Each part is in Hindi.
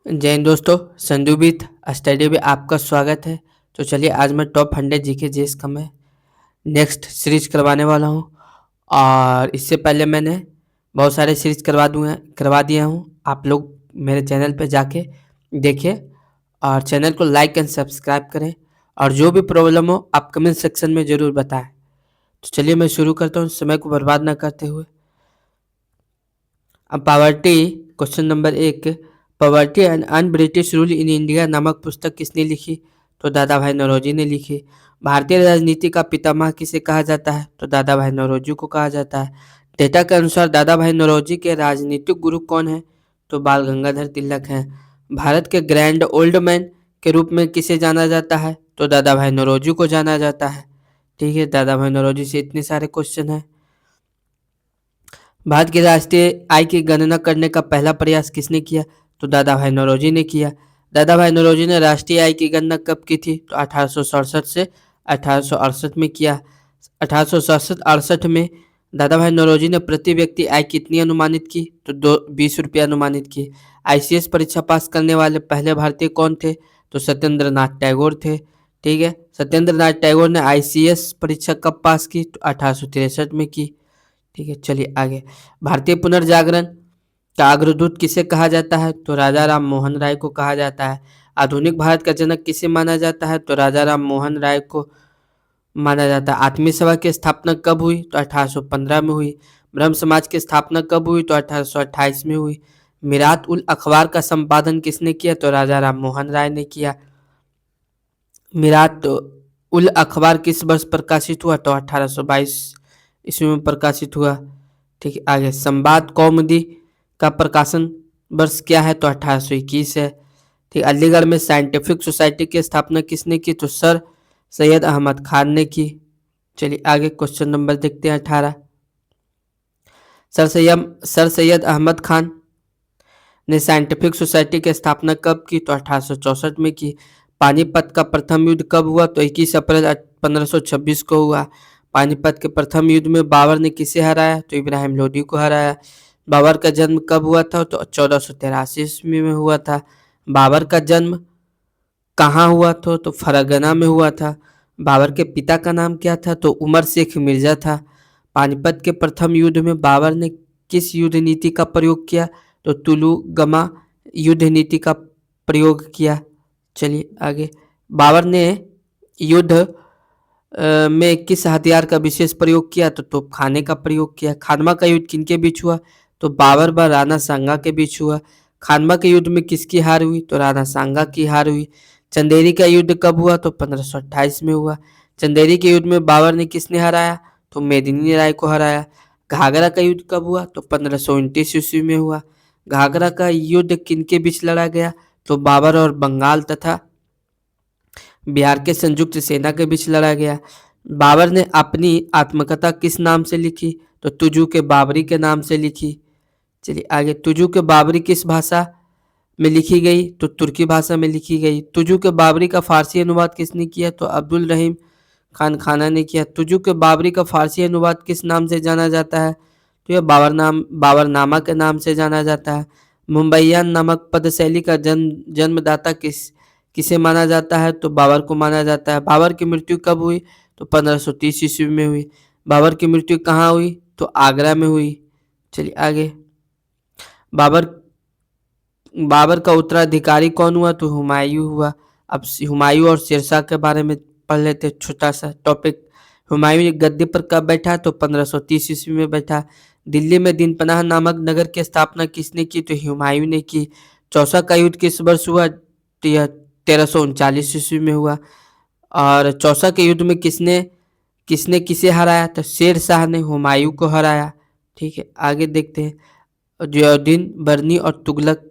जय हिंद दोस्तों, संधु विथ स्टडी में आपका स्वागत है। तो चलिए आज मैं टॉप 100 जीके जीएस का मैं नेक्स्ट सीरीज करवाने वाला हूँ। और इससे पहले मैंने बहुत सारे सीरीज करवा दिए हूँ। आप लोग मेरे चैनल पे जाके देखिए और चैनल को लाइक एंड सब्सक्राइब करें। और जो भी प्रॉब्लम हो आप कमेंट सेक्शन में ज़रूर बताएं। तो चलिए मैं शुरू करता हूँ समय को बर्बाद ना करते हुए। अब poverty question number 1, poverty and un British rule in India नामक पुस्तक किसने लिखी? तो दादा भाई नौरोजी ने लिखी। भारतीय राजनीति का पितामह किसे कहा जाता है? तो दादा भाई नौरोजी को कहा जाता है। डेटा के अनुसार दादा भाई नौरोजी के राजनीतिक गुरु कौन है? तो बाल गंगाधर तिलक हैं। भारत के ग्रैंड ओल्ड मैन के रूप में किसे जाना जाता है? तो दादा भाई नौरोजी को जाना जाता है। ठीक है, दादा भाई नौरोजी से इतने सारे क्वेश्चन हैं। भारत की राष्ट्रीय आय की गणना करने का पहला प्रयास किसने किया? तो दादा भाई नौरोजी ने किया। दादा भाई नौरोजी ने राष्ट्रीय आय की गणना कब की थी? तो 1867 से 1868 में किया। 1867-68 में दादा भाई नौरोजी ने प्रति व्यक्ति आय कितनी अनुमानित की? तो 20 रुपये अनुमानित की। आईसीएस परीक्षा पास करने वाले पहले भारतीय कौन थे? तो सत्येंद्र नाथ टैगोर थे। ठीक है, सत्येंद्र नाथ टैगोर ने आईसीएस परीक्षा कब पास की? तो 1863 में की। ठीक है, चलिए आगे। भारतीय पुनर्जागरण का अग्रदूत किसे कहा जाता है? तो राजा राम मोहन राय को कहा जाता है। आधुनिक भारत का जनक किसे माना जाता है? तो राजा राम मोहन राय को माना जाता है। आत्मीय सभा की स्थापना कब हुई? तो 1815 में हुई। ब्रह्म समाज की स्थापना कब हुई? तो 1828 में हुई। मिरात उल अखबार का संपादन किसने किया? तो राजा राम मोहन राय ने किया। मिरात उल अखबार किस वर्ष प्रकाशित हुआ? तो 1822 ईस्वी में प्रकाशित हुआ। ठीक है, आगे। संवाद कौमुदी का प्रकाशन वर्ष क्या है? तो 1821 है। ठीक, अलीगढ़ में साइंटिफिक सोसाइटी की स्थापना किसने की? तो सर सैयद अहमद खान ने की। चलिए आगे क्वेश्चन नंबर देखते हैं 18। सर सैयद अहमद खान ने साइंटिफिक सोसाइटी की स्थापना कब की? तो 1864 में की। पानीपत का प्रथम युद्ध कब हुआ? तो 21 अप्रैल 1526 को हुआ। पानीपत के प्रथम युद्ध में बाबर ने किसे हराया? तो इब्राहिम लोदी को हराया। बाबर का जन्म कब हुआ था? तो 1483 ईस्वी में हुआ था। बाबर का जन्म कहाँ हुआ था? तो फरगना में हुआ था। बाबर के पिता का नाम क्या था? तो उमर शेख मिर्जा था। पानीपत के प्रथम युद्ध में बाबर ने किस युद्ध नीति का प्रयोग किया? तो तुलु गमा युद्ध नीति का प्रयोग किया। चलिए आगे। बाबर ने युद्ध में किस हथियार का विशेष प्रयोग किया? तो तोपखाने का प्रयोग किया। खानवा का युद्ध किनके बीच हुआ? तो बाबर व राणा सांगा के बीच हुआ। खानवा के युद्ध में किसकी हार हुई? तो राणा सांगा की हार हुई। चंदेरी का युद्ध कब हुआ? तो 1528 में हुआ। चंदेरी के युद्ध में बाबर ने किसने हराया? तो मेदिनी राय को हराया। घाघरा का युद्ध कब हुआ? तो 1529 ईस्वी में हुआ। घाघरा का युद्ध किनके बीच लड़ा गया? तो बाबर और बंगाल तथा बिहार के संयुक्त सेना के बीच लड़ा गया। बाबर ने अपनी आत्मकथा किस नाम से लिखी? तो तुजू के बाबरी के नाम से लिखी। चलिए आगे। तुजू के बाबरी किस भाषा में लिखी गई? तो तुर्की भाषा में लिखी गई। तुजू के बाबरी का फारसी अनुवाद किसने किया? तो अब्दुल रहीम खान खाना ने किया। तुजू के बाबरी का फारसी अनुवाद किस नाम से जाना जाता है? तो यह बाबरनामा के नाम से जाना जाता है। मुंबईयान नामक पदशैली का जन्मदाता किसे माना जाता है? तो बाबर को माना जाता है। बाबर की मृत्यु कब हुई? तो 1530 ईस्वी में हुई। बाबर की मृत्यु कहाँ हुई? तो आगरा में हुई। चलिए आगे। बाबर बाबर का उत्तराधिकारी कौन हुआ? तो हुमायूं हुआ। अब हुमायूं और शेरशाह के बारे में पढ़ लेते, छोटा सा टॉपिक। हुमायूं गद्दी पर कब बैठा? तो 1530 ईस्वी में बैठा। दिल्ली में दीनपनाह नामक नगर की स्थापना किसने की? तो हुमायूं ने की। चौसा का युद्ध किस वर्ष हुआ? तो यह 1339 ईस्वी में हुआ। और चौसा के युद्ध में किसने किसने किसे हराया? तो शेर शाह ने हुमायूं को हराया। ठीक है, आगे देखते हैं। जियाउद्दीन बरनी और तुगलक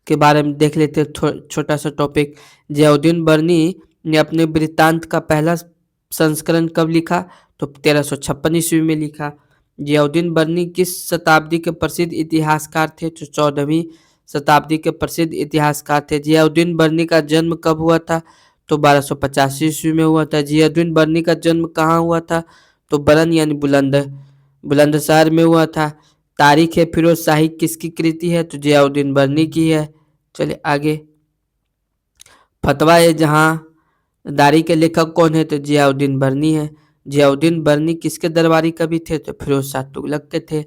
के बारे में देख लेते हैं, छोटा सा टॉपिक। जियाउद्दीन बरनी ने अपने वृत्तांत का पहला संस्करण कब लिखा? तो 1356 ईस्वी में लिखा। जियाउद्दीन बरनी किस शताब्दी के प्रसिद्ध इतिहासकार थे? तो 14वीं शताब्दी के प्रसिद्ध इतिहासकार थे। जियाउद्दीन बरनी का जन्म कब हुआ था? तो 1285 ईस्वी में हुआ था। जियाउद्दीन बरनी का जन्म कहाँ हुआ था? तो बरन यानी बुलंदशहर में हुआ था। तारीख ए फिरोज शाही किसकी कृति है? तो जियाउद्दीन बरनी की है। चलिए आगे। फतवा ए जहांदारी के लेखक कौन है? तो जियाउद्दीन बर्नी है। जियाउद्दीन बर्नी किसके दरबारी कवि थे? तो फिरोज शाह तुगलक के थे।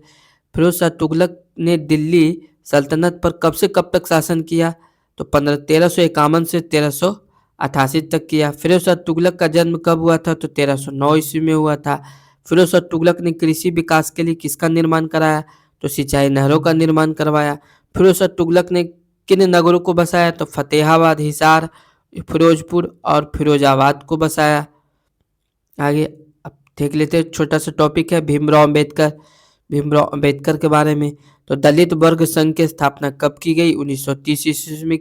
फिरोज शाह तुगलक ने दिल्ली सल्तनत पर कब से कब तक शासन किया? तो 1351 से 1388 तक किया। फिरोज शाह तुगलक का जन्म कब हुआ था? तो 1309 ईस्वी में हुआ था। फिरोज शाह तुगलक ने कृषि विकास के लिए किसका निर्माण कराया? तो सिंचाई नहरों का निर्माण करवाया। फिरोज शाह तुगलक ने किन नगरों को बसाया? तो फतेहाबाद, हिसार, फिरोजपुर और फिरोजाबाद को बसाया। आगे अब देख लेते हैं, छोटा सा टॉपिक है भीमराव अंबेडकर। भीमराव अंबेडकर के बारे में। तो दलित वर्ग संघ की स्थापना कब की गई? 1930 ईस्वी में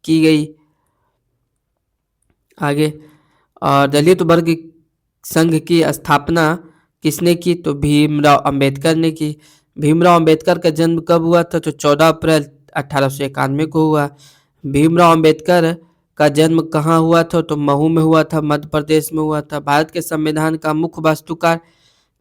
की गई। आगे, और दलित वर्ग संघ की स्थापना किसने की? तो भीमराव अंबेडकर ने की। भीमराव अंबेडकर का जन्म कब हुआ था? तो 14 अप्रैल 1891 को हुआ। भीमराव अंबेडकर का जन्म कहाँ हुआ था? तो महू में हुआ था, मध्य प्रदेश में हुआ था। भारत के संविधान का मुख्य वास्तुकार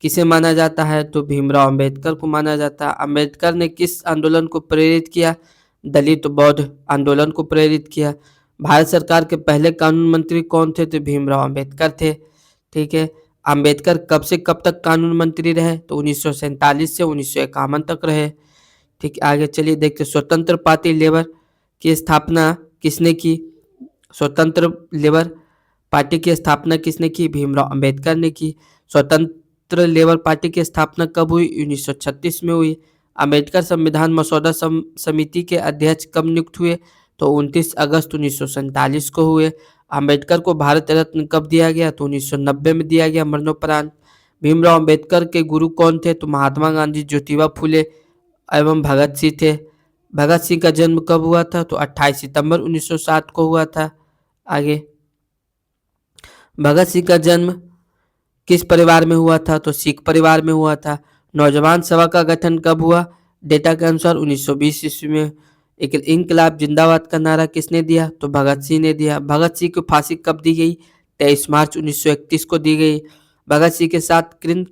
किसे माना जाता है? तो भीमराव अंबेडकर को माना जाता है। अंबेडकर ने किस आंदोलन को प्रेरित किया? दलित बौद्ध आंदोलन को प्रेरित किया। भारत सरकार के पहले कानून मंत्री कौन थे? तो भीमराव अंबेडकर थे। ठीक है। अंबेडकर कब से कब तक कानून मंत्री रहे? तो 1947 से 1951 तक रहे। ठीक है, आगे चलिए देखते स्वतंत्र पार्टी लेबर की स्थापना किसने की? स्वतंत्र लेबर पार्टी की स्थापना किसने की? भीमराव अंबेडकर ने की। स्वतंत्र लेबर पार्टी की स्थापना कब हुई? 1936 में हुई। अंबेडकर संविधान मसौदा समिति के अध्यक्ष कब नियुक्त हुए? तो 29 अगस्त 1947 को हुए। अंबेडकर को भारत रत्न कब दिया गया? तो 1990 में दिया गया मरणोपरांत। भीमराव अंबेडकर के गुरु कौन थे? तो महात्मा गांधी, ज्योतिबा फुले एवं भगत सिंह थे। भगत सिंह का जन्म कब हुआ था? तो 28 सितंबर 1907 को हुआ था। आगे, भगत सिंह का जन्म किस परिवार में हुआ था? तो सिख परिवार में हुआ था। नौजवान सभा का गठन कब हुआ? डेटा के अनुसार 1920 ईस्वी में। एक इनकलाब जिंदाबाद का नारा किसने दिया? तो भगत सिंह ने दिया। भगत सिंह को फांसी कब दी गई? 23 मार्च 1931 को दी गई। भगत सिंह के साथ किन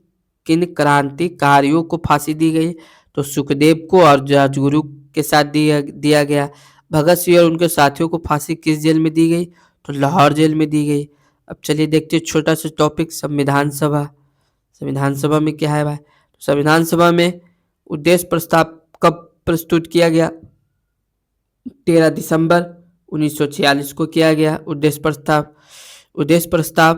किन क्रांतिकारियों को फांसी दी गई? तो सुखदेव को और राजगुरु के साथ दिया गया। भगत सिंह और उनके साथियों को फांसी किस जेल में दी गई? तो लाहौर जेल में दी गई। अब चलिए देखते हैं छोटा सा टॉपिक संविधान सभा। संविधान सभा में क्या है भाई? संविधान सभा में उद्देश्य प्रस्ताव कब प्रस्तुत किया गया? 13 दिसंबर 1946 को किया गया उद्देश्य प्रस्ताव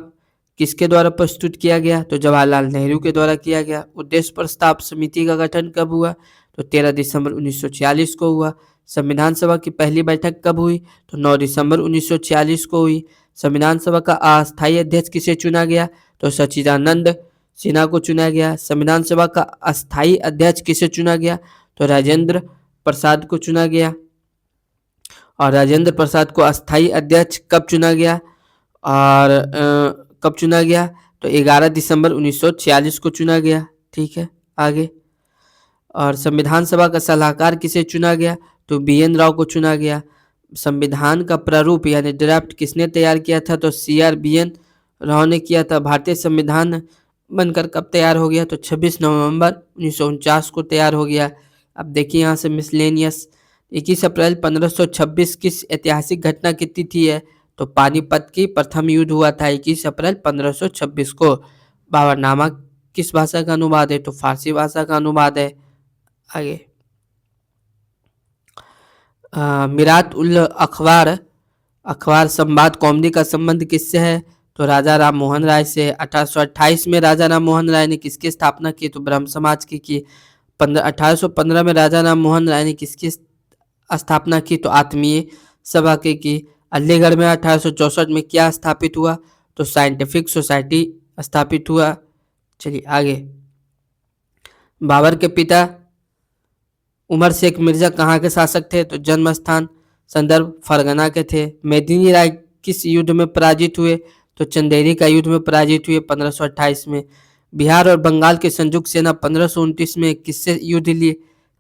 किसके द्वारा प्रस्तुत किया गया? तो जवाहरलाल नेहरू के द्वारा किया गया। उद्देश्य प्रस्ताव समिति का गठन कब हुआ? तो 13 दिसंबर 1946 को हुआ। संविधान सभा की पहली बैठक कब हुई? तो 9 दिसंबर 1946 को हुई। संविधान सभा का अस्थायी अध्यक्ष किसे चुना गया? तो सच्चिदानंद सिन्हा को चुना गया। संविधान सभा का अस्थायी अध्यक्ष किसे चुना गया? तो राजेंद्र प्रसाद को चुना गया। और राजेंद्र प्रसाद को अस्थायी अध्यक्ष कब चुना गया? और कब चुना गया? तो 11 दिसंबर 1946 को चुना गया। ठीक है, आगे, और संविधान सभा का सलाहकार किसे चुना गया? तो बी.एन. राव को चुना गया। संविधान का प्रारूप यानी ड्राफ्ट किसने तैयार किया था? तो C.R. बी.एन. राव ने किया था। भारतीय संविधान बनकर कब तैयार हो गया? तो 26 नवंबर 1949 को तैयार हो गया। अब देखिए यहाँ से मिसलेनियस 21 अप्रैल 1526 किस ऐतिहासिक घटना की तिथि है? तो पानीपत की प्रथम युद्ध हुआ था 21 अप्रैल 1526 को। बाबरनामा किस भाषा का अनुवाद है? तो फारसी भाषा का अनुवाद है। आगे, मिरात उल अखबार संवाद कॉमेडी का संबंध किससे है? तो राजा राम मोहन राय से। 1828 में राजा राम मोहन राय ने किसकी स्थापना की? तो ब्रह्म समाज की। 1815 में राजा राम मोहन राय ने किसकी स्थापना की? तो आत्मीय सभा की। अलीगढ़ में 1864 में क्या स्थापित हुआ? तो साइंटिफिक सोसाइटी स्थापित हुआ। चलिए आगे, बाबर के पिता उमर शेख मिर्जा कहाँ के शासक थे? तो जन्म स्थान संदर्भ फरगना के थे। मेदिनी राय किस युद्ध में पराजित हुए? तो चंदेरी का युद्ध में पराजित हुए 1528 में। बिहार और बंगाल की संयुक्त सेना 1529 में किससे युद्ध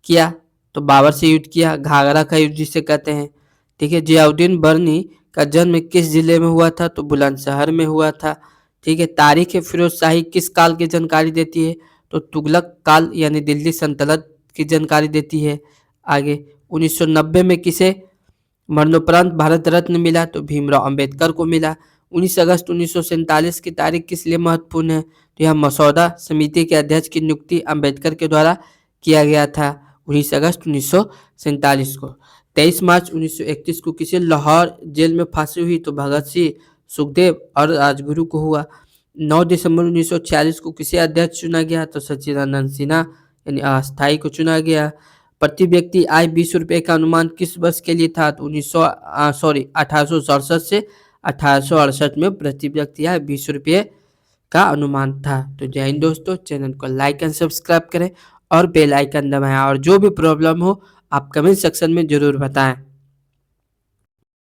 किया? तो बाबर से युद्ध किया, घाघरा का युद्ध जिसे कहते हैं। ठीक है, जियाउद्दीन बर्नी का जन्म किस जिले में हुआ था? तो बुलंदशहर में हुआ था। ठीक है, तारीख फिरोज शाही किस काल की जानकारी देती है? तो तुगलक काल यानी दिल्ली सल्तनत की जानकारी देती है। आगे, 1990 में किसे मरणोपरांत भारत रत्न मिला तो भीमराव अंबेडकर को मिला। 19 अगस्त 1947 की तारीख किस लिए महत्वपूर्ण है? तो यह मसौदा समिति के अध्यक्ष की नियुक्ति अंबेडकर के द्वारा किया गया था 19 अगस्त 1947 को। 23 मार्च 1931 को किसी लाहौर जेल में फांसी हुई? तो भगत सिंह, सुखदेव और राजगुरु को हुआ। 9 दिसंबर 1946 को किसे अध्यक्ष चुना गया? तो सच्चिदानंद सिन्हा यानी अस्थाई को चुना गया। प्रति व्यक्ति आय 20 रुपये का अनुमान किस वर्ष के लिए था? तो 1867 से 1868 में प्रति व्यक्ति आय 20 रुपये का अनुमान था। तो जय हिंद दोस्तों, चैनल को लाइक एंड सब्सक्राइब करें और बेल आइकन दबाएं और जो भी प्रॉब्लम हो आप कमेंट सेक्शन में ज़रूर बताएं।